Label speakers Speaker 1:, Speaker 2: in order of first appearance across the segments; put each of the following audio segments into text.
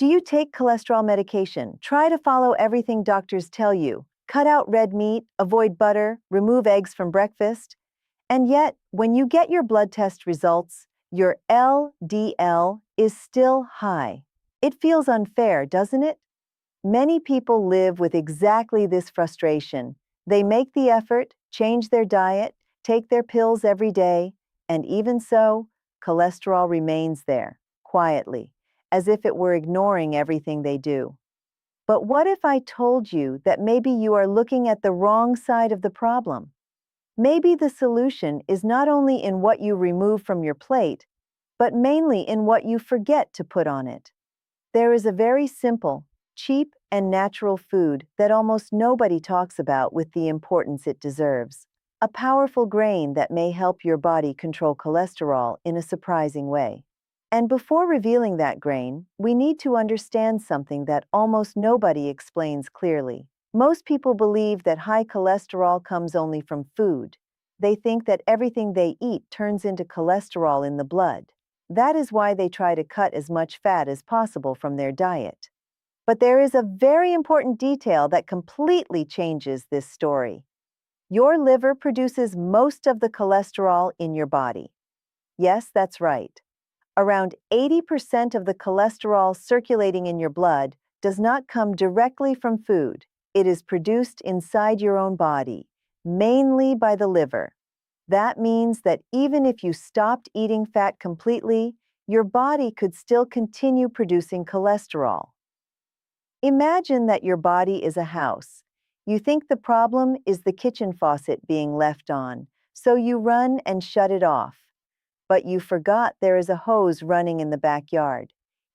Speaker 1: Do you take cholesterol medication? Try to follow everything doctors tell you. Cut out red meat, avoid butter, remove eggs from breakfast. And yet, when you get your blood test results, your LDL is still high. It feels unfair, doesn't it? Many people live with exactly this frustration. They make the effort, change their diet, take their pills every day, and even so, cholesterol remains there, quietly, as if it were ignoring everything they do. But what if I told you that maybe you are looking at the wrong side of the problem? Maybe the solution is not only in what you remove from your plate, but mainly in what you forget to put on it. There is a very simple, cheap, and natural food that almost nobody talks about with the importance it deserves. A powerful grain that may help your body control cholesterol in a surprising way. And before revealing that grain, we need to understand something that almost nobody explains clearly. Most people believe that high cholesterol comes only from food. They think that everything they eat turns into cholesterol in the blood. That is why they try to cut as much fat as possible from their diet. But there is a very important detail that completely changes this story. Your liver produces most of the cholesterol in your body. Yes, that's right. Around 80% of the cholesterol circulating in your blood does not come directly from food. It is produced inside your own body, mainly by the liver. That means that even if you stopped eating fat completely, your body could still continue producing cholesterol. Imagine that your body is a house. You think the problem is the kitchen faucet being left on, so you run and shut it off. But you forgot there is a hose running in the backyard.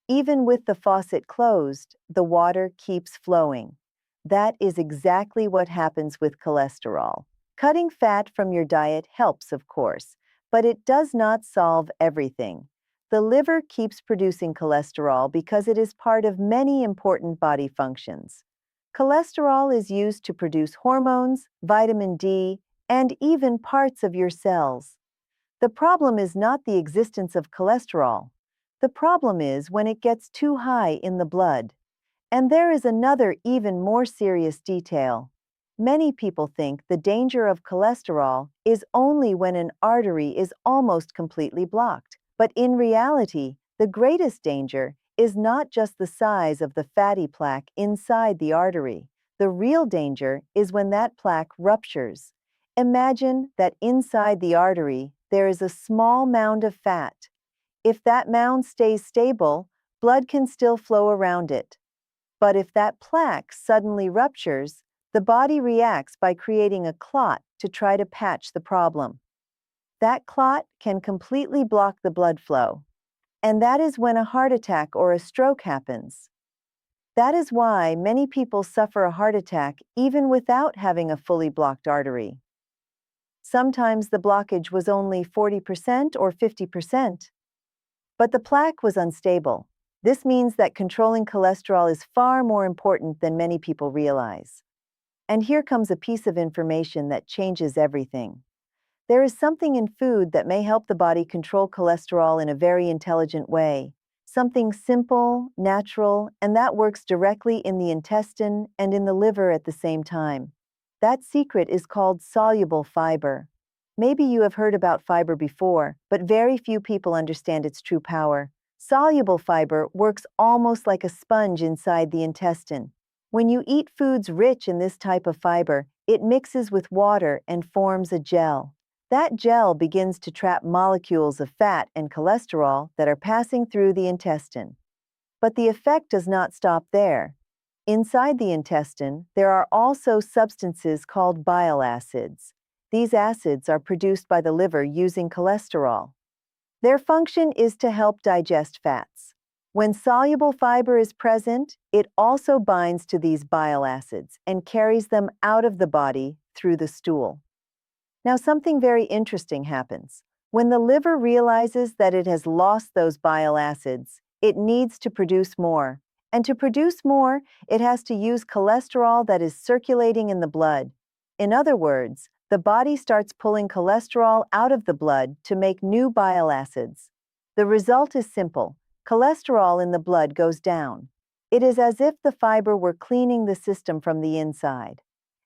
Speaker 1: Even with the faucet closed, the water keeps flowing. That is exactly what happens with cholesterol. Cutting fat from your diet helps, of course, but it does not solve everything. The liver keeps producing cholesterol because it is part of many important body functions. Cholesterol is used to produce hormones, vitamin D, and even parts of your cells. The problem is not the existence of cholesterol. The problem is when it gets too high in the blood. And there is another even more serious detail. Many people think the danger of cholesterol is only when an artery is almost completely blocked. But in reality, the greatest danger is not just the size of the fatty plaque inside the artery. The real danger is when that plaque ruptures. Imagine that inside the artery, there is a small mound of fat. If that mound stays stable, blood can still flow around it. But if that plaque suddenly ruptures, the body reacts by creating a clot to try to patch the problem. That clot can completely block the blood flow. And that is when a heart attack or a stroke happens. That is why many people suffer a heart attack even without having a fully blocked artery. Sometimes the blockage was only 40% or 50%. But the plaque was unstable. This means that controlling cholesterol is far more important than many people realize. And here comes a piece of information that changes everything. There is something in food that may help the body control cholesterol in a very intelligent way. Something simple, natural, and that works directly in the intestine and in the liver at the same time. That secret is called soluble fiber. Maybe you have heard about fiber before, but very few people understand its true power. Soluble fiber works almost like a sponge inside the intestine. When you eat foods rich in this type of fiber, it mixes with water and forms a gel. That gel begins to trap molecules of fat and cholesterol that are passing through the intestine. But the effect does not stop there. Inside the intestine, there are also substances called bile acids. These acids are produced by the liver using cholesterol. Their function is to help digest fats. When soluble fiber is present, it also binds to these bile acids and carries them out of the body through the stool. Now, something very interesting happens. When the liver realizes that it has lost those bile acids, it needs to produce more. And to produce more, it has to use cholesterol that is circulating in the blood. In other words, the body starts pulling cholesterol out of the blood to make new bile acids. The result is simple. Cholesterol in the blood goes down. It is as if the fiber were cleaning the system from the inside.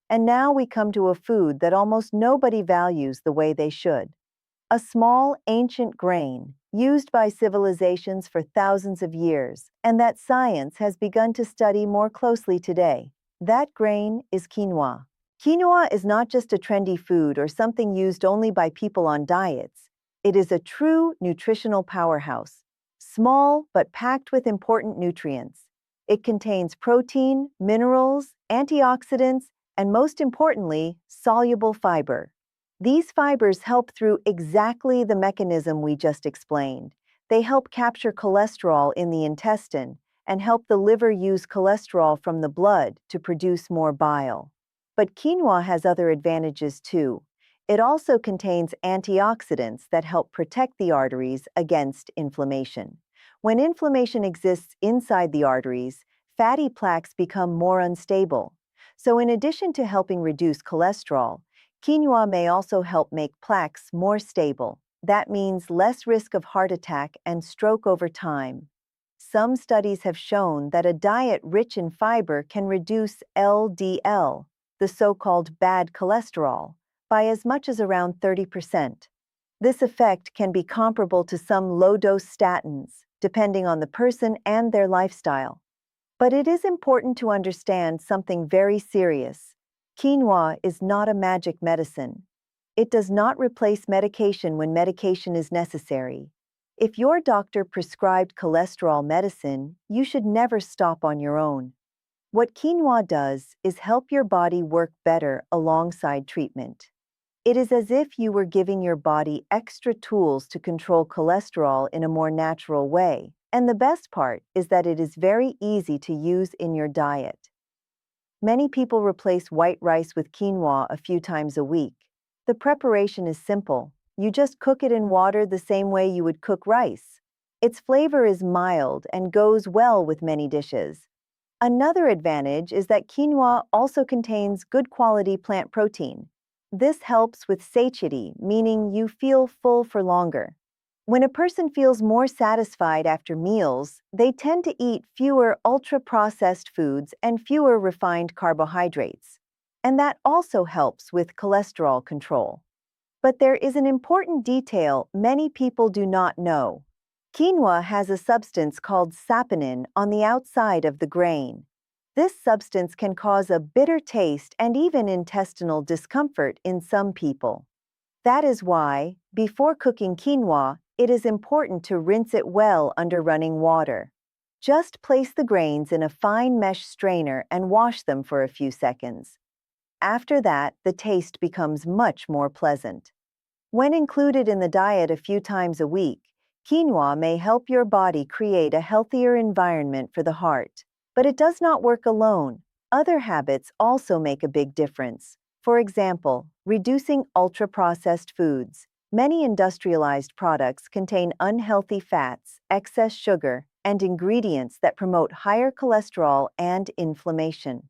Speaker 1: And now we come to a food that almost nobody values the way they should. A small, ancient grain, used by civilizations for thousands of years, and that science has begun to study more closely today. That grain is quinoa. Quinoa is not just a trendy food or something used only by people on diets. It is a true nutritional powerhouse. Small, but packed with important nutrients. It contains protein, minerals, antioxidants, and most importantly, soluble fiber. These fibers help through exactly the mechanism we just explained. They help capture cholesterol in the intestine and help the liver use cholesterol from the blood to produce more bile. But quinoa has other advantages too. It also contains antioxidants that help protect the arteries against inflammation. When inflammation exists inside the arteries, fatty plaques become more unstable. So in addition to helping reduce cholesterol, quinoa may also help make plaques more stable. That means less risk of heart attack and stroke over time. Some studies have shown that a diet rich in fiber can reduce LDL, the so-called bad cholesterol, by as much as around 30%. This effect can be comparable to some low-dose statins, depending on the person and their lifestyle. But it is important to understand something very serious. Quinoa is not a magic medicine. It does not replace medication when medication is necessary. If your doctor prescribed cholesterol medicine, you should never stop on your own. What quinoa does is help your body work better alongside treatment. It is as if you were giving your body extra tools to control cholesterol in a more natural way. And the best part is that it is very easy to use in your diet. Many people replace white rice with quinoa a few times a week. The preparation is simple. You just cook it in water the same way you would cook rice. Its flavor is mild and goes well with many dishes. Another advantage is that quinoa also contains good quality plant protein. This helps with satiety, meaning you feel full for longer. When a person feels more satisfied after meals, they tend to eat fewer ultra-processed foods and fewer refined carbohydrates. And that also helps with cholesterol control. But there is an important detail many people do not know. Quinoa has a substance called saponin on the outside of the grain. This substance can cause a bitter taste and even intestinal discomfort in some people. That is why, before cooking quinoa, it is important to rinse it well under running water. Just place the grains in a fine mesh strainer and wash them for a few seconds. After that, the taste becomes much more pleasant. When included in the diet a few times a week, quinoa may help your body create a healthier environment for the heart. But it does not work alone. Other habits also make a big difference. For example, reducing ultra-processed foods. Many industrialized products contain unhealthy fats, excess sugar, and ingredients that promote higher cholesterol and inflammation.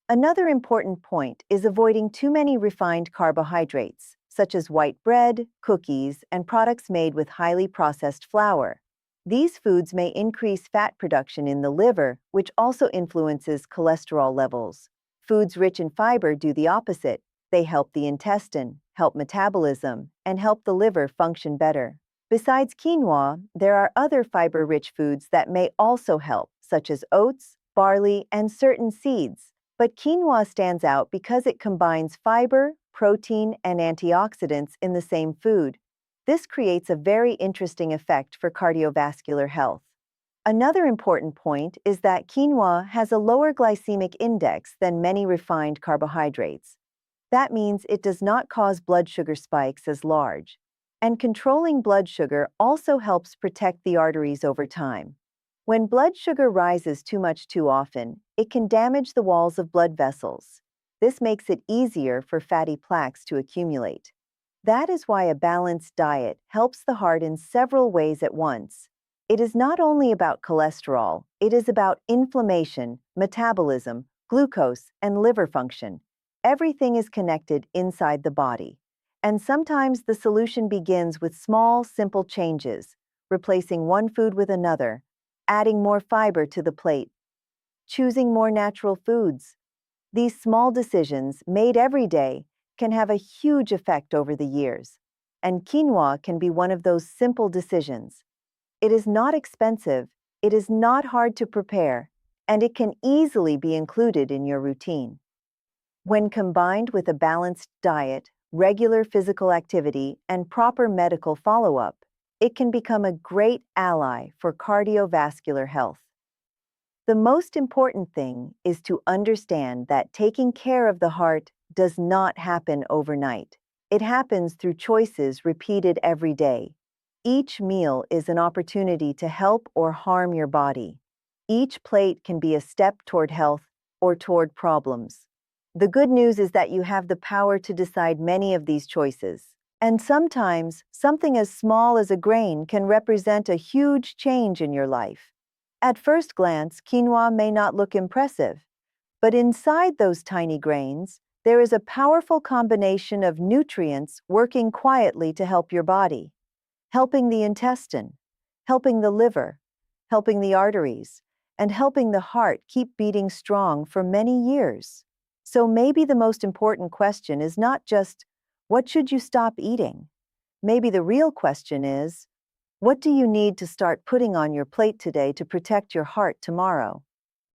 Speaker 1: Another important point is avoiding too many refined carbohydrates, such as white bread, cookies, and products made with highly processed flour. These foods may increase fat production in the liver, which also influences cholesterol levels. Foods rich in fiber do the opposite. They help the intestine, help metabolism, and help the liver function better. Besides quinoa, there are other fiber-rich foods that may also help, such as oats, barley, and certain seeds. But quinoa stands out because it combines fiber, protein, and antioxidants in the same food. This creates a very interesting effect for cardiovascular health. Another important point is that quinoa has a lower glycemic index than many refined carbohydrates. That means it does not cause blood sugar spikes as large. And controlling blood sugar also helps protect the arteries over time. When blood sugar rises too much too often, it can damage the walls of blood vessels. This makes it easier for fatty plaques to accumulate. That is why a balanced diet helps the heart in several ways at once. It is not only about cholesterol, it is about inflammation, metabolism, glucose, and liver function. Everything is connected inside the body. And sometimes the solution begins with small, simple changes, replacing one food with another, adding more fiber to the plate. choosing more natural foods. These small decisions, made every day, can have a huge effect over the years. And quinoa can be one of those simple decisions. It is not expensive, it is not hard to prepare, and it can easily be included in your routine. When combined with a balanced diet, regular physical activity, and proper medical follow-up, it can become a great ally for cardiovascular health. The most important thing is to understand that taking care of the heart does not happen overnight. It happens through choices repeated every day. Each meal is an opportunity to help or harm your body. Each plate can be a step toward health or toward problems. The good news is that you have the power to decide many of these choices. And sometimes, something as small as a grain can represent a huge change in your life. At first glance, quinoa may not look impressive, but inside those tiny grains, there is a powerful combination of nutrients working quietly to help your body, helping the intestine, helping the liver, helping the arteries, and helping the heart keep beating strong for many years. So maybe the most important question is not just, what should you stop eating? Maybe the real question is, what do you need to start putting on your plate today to protect your heart tomorrow?